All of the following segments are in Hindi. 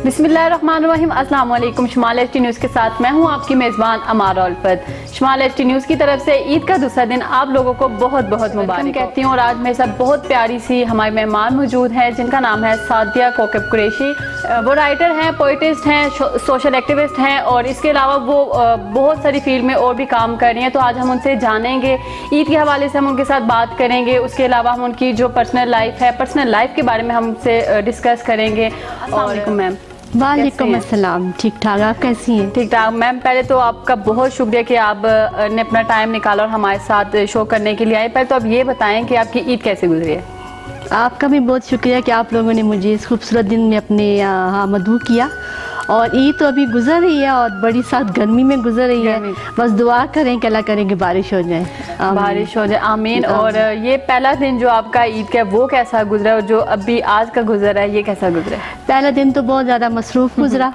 बिस्मिल्लाहिर्रहमानिर्रहीम। अस्सलाम वालेकुम। शुमाल एचटी न्यूज़ के साथ मैं हूं आपकी मेज़बान अमारा उल्फत। शुमाल एचटी न्यूज़ की तरफ से ईद का दूसरा दिन आप लोगों को बहुत बहुत मुबारक कहती हूँ। और आज मेरे साथ बहुत प्यारी सी हमारी मेहमान मौजूद हैं जिनका नाम है सादिया कोकब कुरैशी। वो राइटर हैं, पोइटिस्ट हैं, सोशल एक्टिविस्ट हैं और इसके अलावा वो बहुत सारी फील्ड में और भी काम कर रही हैं। तो आज हम उनसे जानेंगे, ईद के हवाले से हम उनके साथ बात करेंगे। उसके अलावा हम उनकी जो पर्सनल लाइफ है, पर्सनल लाइफ के बारे में हम उनसे डिस्कस करेंगे। अस्सलाम वालेकुम मैम। वालेकुम अस्सलाम। ठीक ठाक, आप कैसी हैं? ठीक ठाक मैम। पहले तो आपका बहुत शुक्रिया कि आप ने अपना टाइम निकाला और हमारे साथ शो करने के लिए आए। पहले तो आप ये बताएं कि आपकी ईद कैसे गुजरी है? आपका भी बहुत शुक्रिया कि आप लोगों ने मुझे इस खूबसूरत दिन में अपने यहाँ मदऊ किया। और ईद तो अभी गुजर रही है और बड़ी साथ गर्मी में गुजर रही है। बस दुआ करें कि अल्लाह करें कि बारिश हो जाए, बारिश हो जाए, आमीन। और ये पहला दिन जो आपका ईद का वो कैसा गुजरा और जो अभी आज का गुजरा है ये कैसा गुजरा? पहला दिन तो बहुत ज़्यादा मसरूफ़ गुजरा।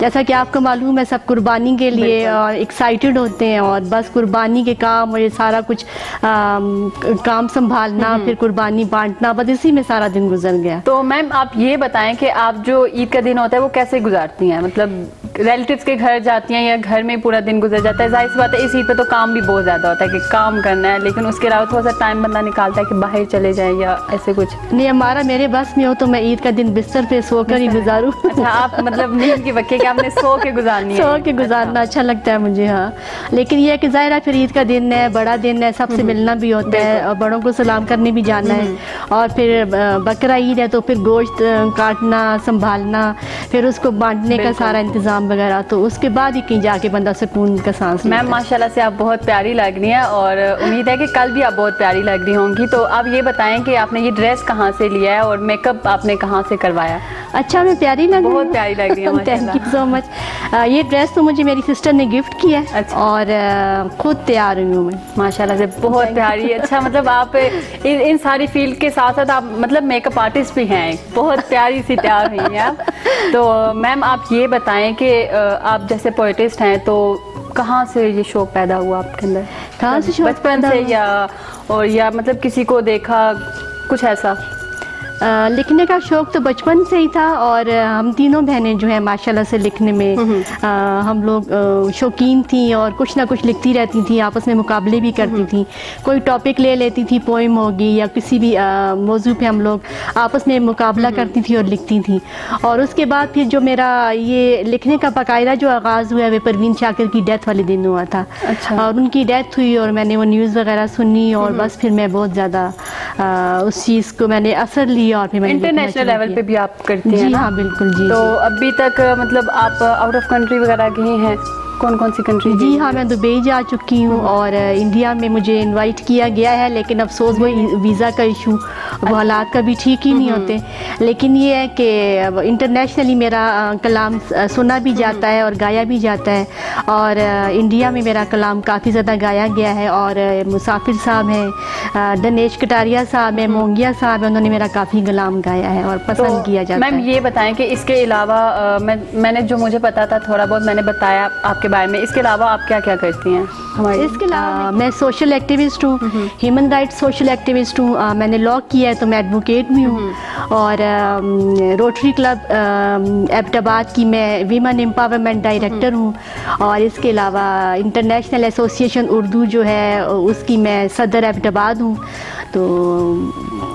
जैसा कि आपको मालूम है, सब कुर्बानी के लिए एक्साइटेड होते हैं और बस कुर्बानी के काम और ये सारा कुछ काम संभालना, फिर कुर्बानी बांटना, बस इसी में सारा दिन गुजर गया। तो मैम आप ये बताएं कि आप जो ईद का दिन होता है वो कैसे गुजारती हैं? मतलब रिलेटिव्स के घर जाती हैं या घर में पूरा दिन गुजर जाता है? जाहिर सी बात है इस ईद पे तो काम भी बहुत ज़्यादा होता है कि काम करना है, लेकिन उसके अलावा थोड़ा सा टाइम बंदा निकालता है कि बाहर चले जाए या ऐसे कुछ? नहीं, हमारा मेरे बस में हो तो मैं ईद का दिन बिस्तर पे सोकर ही गुजारूं। अच्छा, आप मतलब नींद की वक्के कि आपने सो के गुजारनी है? सो के गुजारना अच्छा लगता है मुझे। हाँ, लेकिन ये है कि ज़ाहिर है फिर ईद का दिन है, बड़ा दिन है, सबसे मिलना भी होता है और बड़ों को सलाम करने भी जाना है। और फिर बकरा ईद है तो फिर गोश्त काटना, संभालना, फिर उसको बांटने का सारा इंतज़ाम वगैरह, तो उसके बाद ही कहीं जाके बंदा सुकून का सांस लेता है। मैम माशाल्लाह से आप बहुत प्यारी लग रही हैं और उम्मीद है कि कल भी आप बहुत प्यारी लग रही होंगी। तो आप ये बताएं कि आपने ये ड्रेस कहाँ से लिया है और मेकअप आपने कहाँ से करवाया? अच्छा, मैं प्यारी लग रही हूँ? बहुत प्यारी लग रही हूँ। Thank you so much. ये ड्रेस तो मुझे मेरी सिस्टर ने गिफ्ट किया है। अच्छा। और खुद तैयार हुई हूँ मैं। माशाल्लाह से बहुत प्यारी। अच्छा, मतलब आप इन सारी फील्ड के साथ साथ आप मतलब मेकअप आर्टिस्ट भी हैं, बहुत प्यारी सी तैयार हुई हैं आप। तो मैम आप ये बताएं कि आप जैसे पोइटिस्ट हैं तो कहाँ से ये शौक पैदा हुआ आपके अंदर? कहाँ से शौक? बचपन से या मतलब किसी को देखा कुछ ऐसा? लिखने का शौक़ तो बचपन से ही था और हम तीनों बहनें जो हैं माशाल्लाह से लिखने में हम लोग शौकीन थी और कुछ ना कुछ लिखती रहती थी, आपस में मुकाबले भी करती थी। कोई टॉपिक ले लेती थी, पोइम होगी या किसी भी मौजू पे हम लोग आपस में मुकाबला करती थी और लिखती थी। और उसके बाद फिर जो मेरा ये लिखने का बाकायदा जो आगाज़ हुआ है परवीन शाकिर की डेथ वाले दिन हुआ था। अच्छा। और उनकी डेथ हुई और मैंने वो न्यूज़ वगैरह सुनी और बस फिर मैं बहुत ज़्यादा उस चीज़ को मैंने असर लिया और फिर मैंने इंटरनेशनल लेवल पे भी आप करती हैं? जी हाँ, बिल्कुल जी। तो अभी तक मतलब आप आउट ऑफ कंट्री वगैरह गई हैं? कौन कौन सी कंट्री? जी हाँ, मैं दुबई जा चुकी हूँ और इंडिया में मुझे इनवाइट किया गया है, लेकिन अफसोस वो वीज़ा का इशू, वो हालात कभी ठीक ही नहीं होते। लेकिन ये है कि इंटरनेशनली मेरा कलाम सुना भी जाता है और गाया भी जाता है और इंडिया में मेरा कलाम काफ़ी ज़्यादा गाया गया है। और मुसाफिर साहब हैं, दिनेश कटारिया साहब हैं, मोंगिया साहब हैं, उन्होंने मेरा काफ़ी कलाम गाया है और पसंद किया जाता है। मैम ये बताएं कि इसके अलावा मैंने जो मुझे पता था थोड़ा बहुत मैंने बताया आपके बारे में, इसके अलावा आप क्या क्या करती हैं? इसके अलावा मैं सोशल एक्टिविस्ट हूँ, ह्यूमन राइट्स सोशल एक्टिविस्ट हूँ। मैंने लॉ किया है तो मैं एडवोकेट भी हूँ। और रोटरी क्लब एबटाबाद की मैं वीमेन एम्पावरमेंट डायरेक्टर हूँ। और इसके अलावा इंटरनेशनल एसोसिएशन उर्दू जो है उसकी मैं सदर एबटाबाद हूँ। तो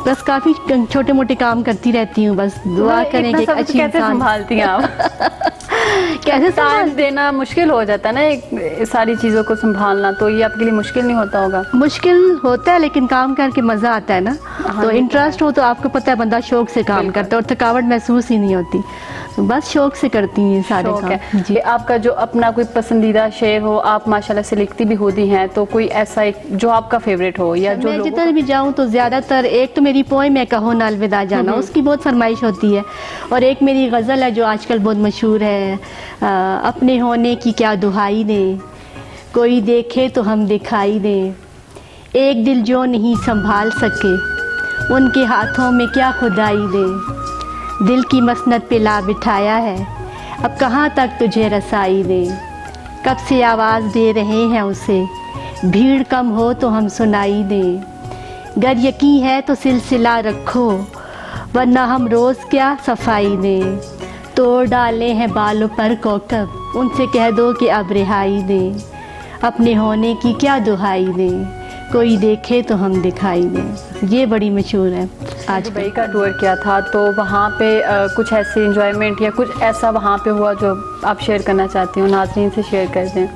बस काफ़ी छोटे मोटे काम करती रहती हूँ। बस दुआ करें कि अच्छी कैसे संभालती हैं आप? कैसे टाइम देना मुश्किल हो जाता है ना, एक सारी चीज़ों को संभालना, तो ये आपके लिए मुश्किल नहीं होता होगा? मुश्किल होता है लेकिन काम करके मज़ा आता है ना। तो इंटरेस्ट हो तो आपको पता है बंदा शौक से काम करता है और थकावट महसूस ही नहीं होती। तो बस शौक से करती हैं सारे काम। जी। आपका जो अपना कोई पसंदीदा शेर हो, आप माशाल्लाह से लिखती भी होती हैं, तो कोई ऐसा एक जो आपका फेवरेट हो या जो मैं जिधर भी जाऊँ तो ज़्यादातर एक तो मेरी पोएम है कहो ना अलविदा जाना, उसकी बहुत फरमाइश होती है। और एक मेरी गज़ल है जो आजकल बहुत मशहूर है, अपने होने की क्या दुहाई दे, कोई देखे तो हम दिखाई दे, एक दिल जो नहीं संभाल सके उनके हाथों में क्या खुदाई दे, दिल की मसनद पे ला बिठाया है अब कहाँ तक तुझे रसाई दे, कब से आवाज़ दे रहे हैं उसे भीड़ कम हो तो हम सुनाई दें, गर यकीन है तो सिलसिला रखो वरना हम रोज़ क्या सफाई दें, तोड़ डाले हैं बालों पर कोकब, उनसे कह दो कि अब रिहाई दें, अपने होने की क्या दुहाई दें, कोई देखे तो हम दिखाई दें। ये बड़ी मशहूर है। आज दुबई का टूर किया था तो वहाँ पे कुछ ऐसे एंजॉयमेंट या कुछ ऐसा वहाँ पे हुआ जो आप शेयर करना चाहती हो, नाज़रीन से शेयर कर दें।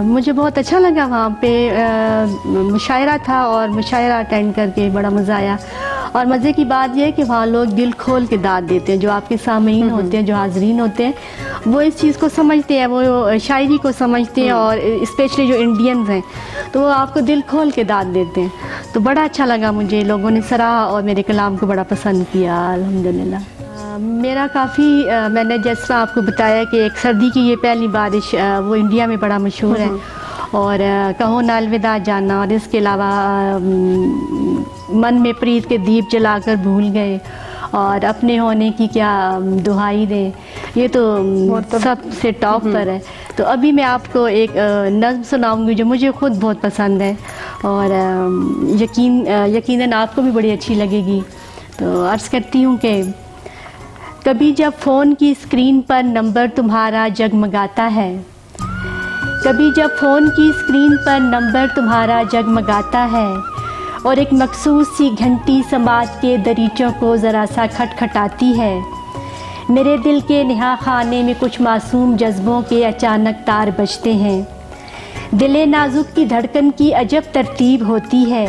मुझे बहुत अच्छा लगा वहाँ पे मुशायरा था और मुशायरा अटेंड करके बड़ा मज़ा आया। और मज़े की बात यह है कि वहाँ लोग दिल खोल के दाद देते हैं, जो आपके सामीन होते हैं, जो हाज़रीन होते हैं, वो इस चीज़ को समझते हैं, वो शायरी को समझते हैं और स्पेशली जो इंडियंस हैं तो वो आपको दिल खोल के दाद देते हैं। तो बड़ा अच्छा लगा मुझे, लोगों ने सराहा और मेरे कलाम को बड़ा पसंद किया अल्हम्दुलिल्लाह। मेरा काफ़ी मैंने जैसा आपको बताया कि एक सर्दी की ये पहली बारिश वो इंडिया में बड़ा मशहूर है और कहो ना अलविदा जाना, और इसके अलावा मन में प्रीत के दीप जलाकर भूल गए और अपने होने की क्या दुहाई दें, ये तो सबसे टॉप पर है। तो अभी मैं आपको एक नज़्म सुनाऊंगी जो मुझे खुद बहुत पसंद है और यकीनन आपको भी बड़ी अच्छी लगेगी। तो अर्ज़ करती हूँ कि कभी जब फ़ोन की स्क्रीन पर नंबर तुम्हारा जगमगाता है, कभी जब फ़ोन की स्क्रीन पर नंबर तुम्हारा जगमगाता है और एक मखसूस सी घंटी समाज के दरीचों को ज़रा सा खटखटाती है, मेरे दिल के नेहा खाने में कुछ मासूम जज्बों के अचानक तार बजते हैं, दिले नाजुक की धड़कन की अजब तरतीब होती है,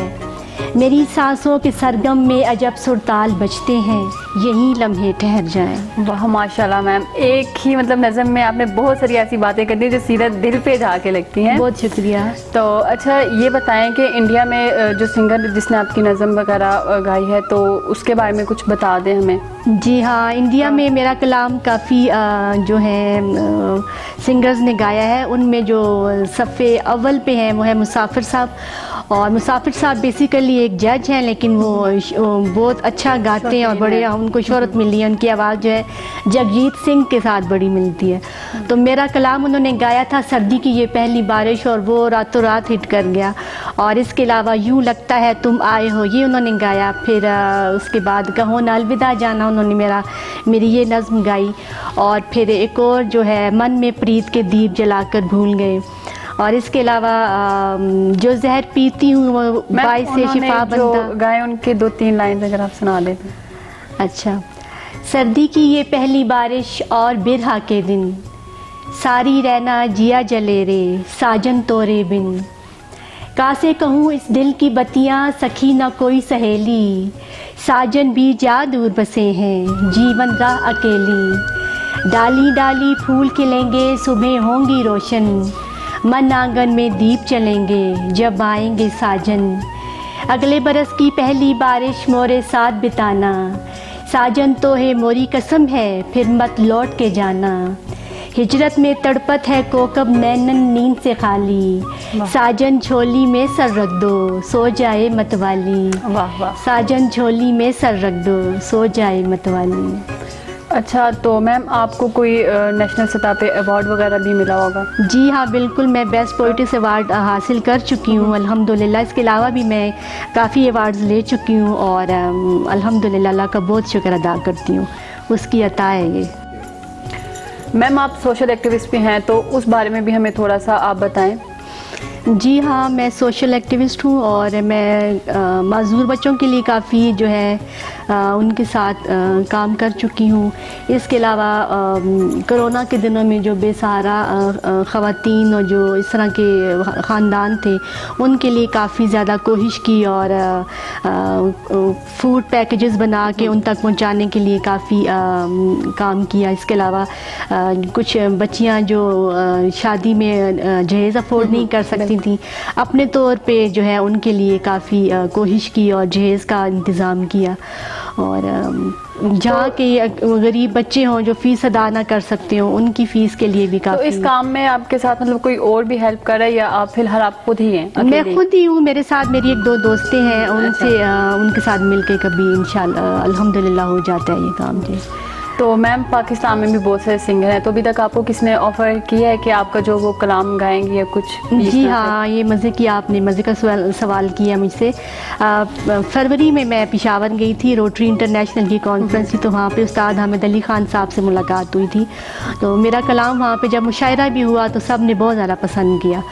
मेरी सांसों के सरगम में अजब सुरताल बजते हैं, यही लम्हे ठहर जाएं। वाह माशाल्लाह मैम, एक ही मतलब नज़म में आपने बहुत सारी ऐसी बातें कर दी जो सीधा दिल पे जाके लगती हैं। बहुत शुक्रिया। तो अच्छा ये बताएं कि इंडिया में जो सिंगर जिसने आपकी नज़म वगैरह गाई है तो उसके बारे में कुछ बता दें हमें। जी हाँ, इंडिया में मेरा कलाम काफ़ी जो है सिंगर्स ने गाया है, उनमें जो सफ़े अव्वल पे हैं वो है मुसाफिर साहब। और मुसाफिर साहब बेसिकली एक जज हैं लेकिन वो बहुत अच्छा गाते हैं और बड़े उनको शोहरत मिली है, उनकी आवाज़ जो है जगजीत सिंह के साथ बड़ी मिलती है। तो मेरा कलाम उन्होंने गाया था सर्दी की ये पहली बारिश और वो रातों रात हिट कर गया। और इसके अलावा यूँ लगता है तुम आए हो ये उन्होंने गाया। फिर उसके बाद कहो ना अलविदा जाना उन्होंने मेरी ये नज़्म गाई। और फिर एक और जो है मन में प्रीत के दीप जलाकर भूल गए। और इसके अलावा जो जहर पीती हूँ वो बाई से शिफा बनता गाए, उनके 2-3 लाइन अगर आप सुना दें। अच्छा। सर्दी की ये पहली बारिश और बिरहा के दिन, सारी रहना जिया जले रे साजन तोरे बिन, कासे कहूँ इस दिल की बत्तियाँ सखी न कोई सहेली, साजन भी जा दूर बसे हैं जीवन राह अकेली, डाली डाली फूल खिलेंगे सुबह होंगी रोशन, मन आंगन में दीप चलेंगे जब आएंगे साजन, अगले बरस की पहली बारिश मोरे साथ बिताना, साजन तो है मोरी कसम है फिर मत लौट के जाना, हिजरत में तड़पत है कोकब नैनन नींद से खाली, साजन झोली में सर रख दो सो जाए मतवाली, वाह वाह। साजन झोली में सर रख दो सो जाए मतवाली। अच्छा, तो मैम आपको कोई नेशनल सतह पे अवार्ड वगैरह भी मिला होगा? जी हाँ बिल्कुल, मैं बेस्ट पोइट्री अवार्ड हासिल कर चुकी हूँ अल्हम्दुलिल्लाह। इसके अलावा भी मैं काफ़ी अवार्ड्स ले चुकी हूँ और अल्हम्दुलिल्लाह अल्लाह का बहुत शुक्र अदा करती हूँ, उसकी अता है ये। मैम आप सोशल एक्टिविस्ट भी हैं तो उस बारे में भी हमें थोड़ा सा आप बताएं। जी हाँ, मैं सोशल एक्टिविस्ट हूँ और मैं माजूर बच्चों के लिए काफ़ी जो है उनके साथ काम कर चुकी हूँ। इसके अलावा कोरोना के दिनों में जो बेसहारा ख़वातीन और जो इस तरह के ख़ानदान थे उनके लिए काफ़ी ज़्यादा कोशिश की और फूड पैकेजेस बना के उन तक पहुँचाने के लिए काफ़ी काम किया। इसके अलावा कुछ बच्चियाँ जो शादी में जहेज़ अफोर्ड नहीं कर सकती थी, अपने तौर पे जो है उनके लिए काफ़ी कोशिश की और जहेज़ का इंतज़ाम किया। और जहाँ के गरीब बच्चे हों जो फ़ीस अदा ना कर सकते हों उनकी फ़ीस के लिए भी काफ़ी। तो इस काम में आपके साथ मतलब कोई और भी हेल्प कर रहा है या आप फिलहाल आप खुद ही हैं? मैं खुद ही हूँ, मेरे साथ मेरी 1-2 दोस्तें हैं, उनसे उनके साथ मिलके कभी इंशाल्लाह अल्हम्दुलिल्लाह हो जाता है ये काम। जी तो मैम पाकिस्तान में भी बहुत सारे सिंगर हैं, तो अभी तक आपको किसने ऑफर किया है कि आपका जो वो कलाम गाएंगी या कुछ? जी हाँ, ये मज़े की आपने मज़े का सवाल किया मुझसे। फरवरी में मैं पेशावर गई थी, रोटरी इंटरनेशनल की कॉन्फ्रेंस थी, तो वहाँ पे उस्ताद हामिद अली ख़ान साहब से मुलाकात हुई थी। तो मेरा कलाम वहाँ पे जब मुशायरा भी हुआ तो सब ने बहुत ज़्यादा पसंद किया।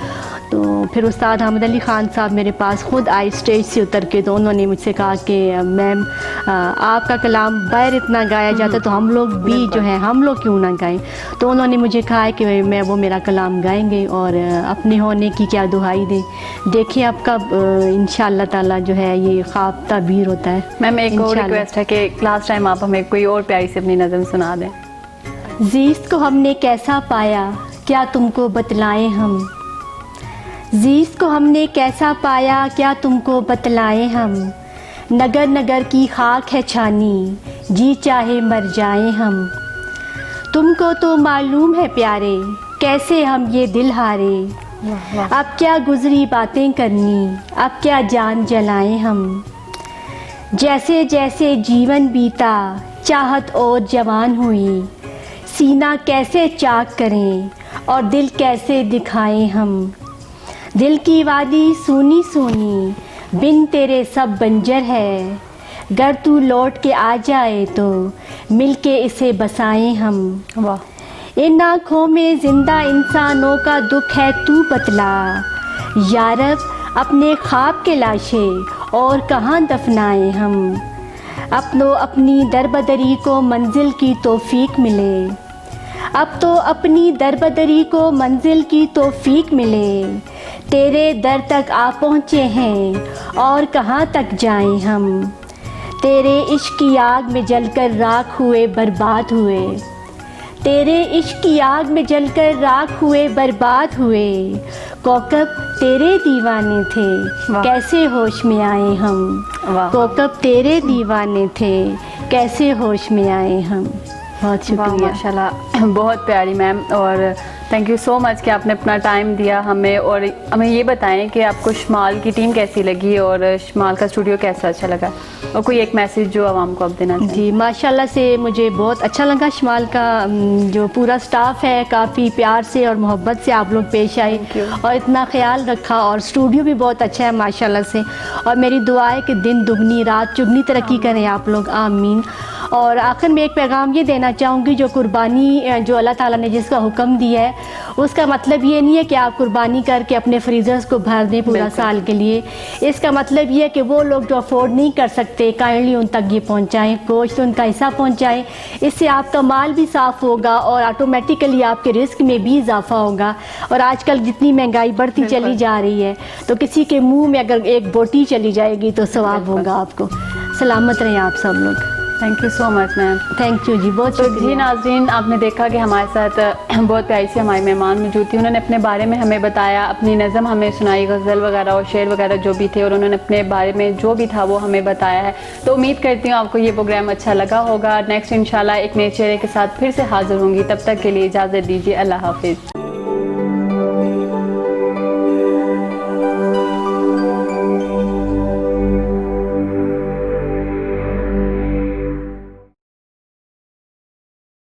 तो फिर उस्ताद हामिद अली ख़ान साहब मेरे पास खुद आए स्टेज से उतर के, तो उन्होंने मुझसे कहा कि मैम आपका कलाम बाहर इतना गाया जाता है तो हम लोग भी जो है हम लोग क्यों ना गाएं। तो उन्होंने मुझे कहा है कि मैं वो मेरा कलाम गाएंगे और अपने होने की क्या दुहाई दें। देखिए अब कब इंशाअल्लाह ताला जो है ये ख्वाब ताबीर होता है। मैम एक और रिक्वेस्ट है कि लास्ट टाइम आप हमें कोई और प्यारी से अपनी नज़म सुना दें। ज़ीस्त को हमने कैसा पाया क्या तुमको बतलाएं हम, ज़ीस्त को हमने कैसा पाया क्या तुमको बतलाएं हम, नगर नगर की खाक है छानी जी चाहे मर जाएं हम। तुमको तो मालूम है प्यारे कैसे हम ये दिल हारे, अब क्या गुजरी बातें करनी अब क्या जान जलाएं हम। जैसे जैसे जीवन बीता चाहत और जवान हुई, सीना कैसे चाक करें और दिल कैसे दिखाएं हम। दिल की वादी सूनी सूनी बिन तेरे सब बंजर है, गर तू लौट के आ जाए तो मिलके इसे बसाएं हम। वाह। इन आँखों में जिंदा इंसानों का दुख है तू बतला, यारब अपने ख्वाब के लाशे और कहाँ दफनाएं हम। अपनों अपनी दरबदरी को मंजिल की तौफीक मिले, अब तो अपनी दरबदरी को मंजिल की तौफीक मिले, तेरे दर तक आ पहुँचे हैं और कहाँ तक जाएं हम। तेरे इश्क की आग में जलकर राख हुए बर्बाद हुए, तेरे इश्क की आग में जलकर राख हुए बर्बाद हुए, कौकब तेरे दीवाने थे कैसे होश में आए हम। कौकब तेरे दीवाने थे कैसे होश में आए हम। बहुत शुक्रिया। माशाल्लाह बहुत प्यारी मैम, और थैंक यू सो मच कि आपने अपना टाइम दिया हमें, और हमें ये बताएं कि आपको शमाल की टीम कैसी लगी और शमाल का स्टूडियो कैसा अच्छा लगा, और कोई एक मैसेज जो आवाम को आप देना चाहें। जी माशाल्लाह से मुझे बहुत अच्छा लगा। शमाल का जो पूरा स्टाफ है काफ़ी प्यार से और मोहब्बत से आप लोग पेश आए और इतना ख्याल रखा, और स्टूडियो भी बहुत अच्छा है माशाल्लाह से। और मेरी दुआ है कि दिन दुगनी रात चुगनी तरक्की करें आप लोग, आमीन। और आखिर में एक पैगाम ये देना चाहूँगी, जो कुर्बानी जो अल्लाह ताला ने जिसका हुक्म दिया है उसका मतलब ये नहीं है कि आप कुर्बानी करके अपने फ्रीज़र्स को भर दें पूरा साल के लिए। इसका मतलब ये है कि वो लोग जो अफोर्ड नहीं कर सकते काइंडली उन तक ये पहुँचाएँ, गोश्त उनका हिस्सा पहुँचाएँ। इससे आपका माल भी साफ़ होगा और ऑटोमेटिकली आपके रिस्क में भी इजाफा होगा। और आजकल जितनी महंगाई बढ़ती चली जा रही है तो किसी के मुँह में अगर एक बोटी चली जाएगी तो सवाब होगा आपको। सलामत रहें आप सब लोग। Thank you so much ma'am. Thank you जी, बहुत तो जी नाज़रीन, आपने देखा कि हमारे साथ बहुत प्यारी सी हमारी मेहमान मौजूद थी। उन्होंने अपने बारे में हमें बताया, अपनी नज़म हमें सुनाई, गज़ल वगैरह और शेर वगैरह जो भी थे, और उन्होंने अपने बारे में जो भी था वो हमें बताया है। तो उम्मीद करती हूँ आपको ये प्रोग्राम अच्छा लगा होगा। नेक्स्ट इंशाल्लाह एक नए चेहरे के साथ फिर से हाजिर होंगी, तब तक के लिए इजाज़त दीजिए। अल्लाह हाफिज़।